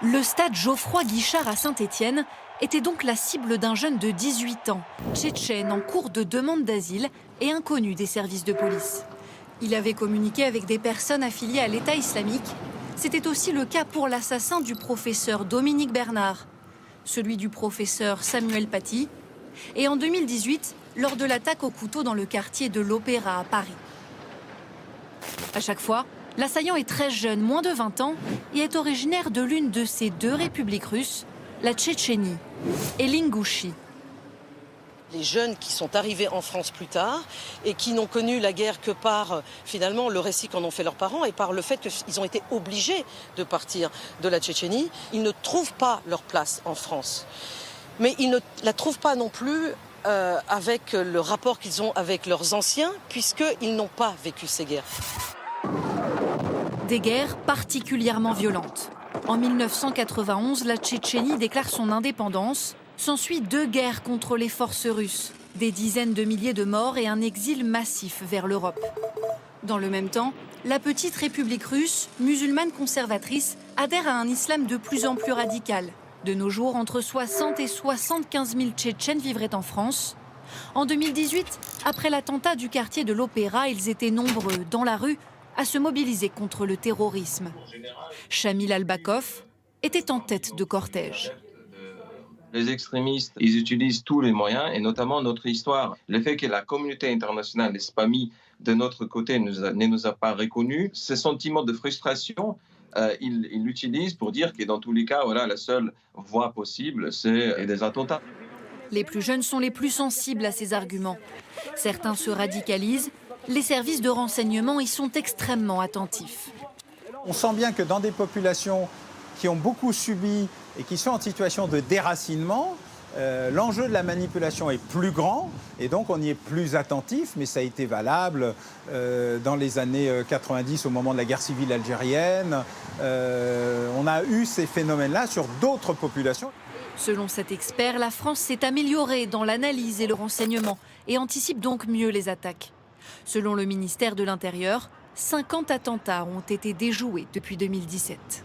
Le stade Geoffroy-Guichard à Saint-Étienne était donc la cible d'un jeune de 18 ans, tchétchène en cours de demande d'asile et inconnu des services de police. Il avait communiqué avec des personnes affiliées à l'État islamique. C'était aussi le cas pour l'assassin du professeur Dominique Bernard, celui du professeur Samuel Paty, et en 2018, lors de l'attaque au couteau dans le quartier de l'Opéra à Paris. À chaque fois, l'assaillant est très jeune, moins de 20 ans, et est originaire de l'une de ces deux républiques russes, la Tchétchénie et l'Ingouchie. Les jeunes qui sont arrivés en France plus tard et qui n'ont connu la guerre que par finalement le récit qu'en ont fait leurs parents et par le fait qu'ils ont été obligés de partir de la Tchétchénie, ils ne trouvent pas leur place en France. Mais ils ne la trouvent pas non plus avec le rapport qu'ils ont avec leurs anciens, puisqu'ils n'ont pas vécu ces guerres. Des guerres particulièrement violentes. En 1991, la Tchétchénie déclare son indépendance. S'ensuit 2 guerres contre les forces russes, des dizaines de milliers de morts et un exil massif vers l'Europe. Dans le même temps, la petite République russe, musulmane conservatrice, adhère à un islam de plus en plus radical. De nos jours, entre 60 et 75 000 Tchétchènes vivraient en France. En 2018, après l'attentat du quartier de l'Opéra, ils étaient nombreux dans la rue à se mobiliser contre le terrorisme. Chamil Albakov était en tête de cortège. Les extrémistes, ils utilisent tous les moyens, et notamment notre histoire. Le fait que la communauté internationale n'ait pas mis de notre côté, ne nous a pas reconnus, ce sentiment de frustration, ils l'utilisent pour dire que dans tous les cas, voilà, la seule voie possible, c'est des attentats. Les plus jeunes sont les plus sensibles à ces arguments. Certains se radicalisent. Les services de renseignement y sont extrêmement attentifs. On sent bien que dans des populations qui ont beaucoup subi et qui sont en situation de déracinement, l'enjeu de la manipulation est plus grand et donc on y est plus attentif, mais ça a été valable dans les années 90 au moment de la guerre civile algérienne. On a eu ces phénomènes-là sur d'autres populations. Selon cet expert, la France s'est améliorée dans l'analyse et le renseignement et anticipe donc mieux les attaques. Selon le ministère de l'Intérieur, 50 attentats ont été déjoués depuis 2017.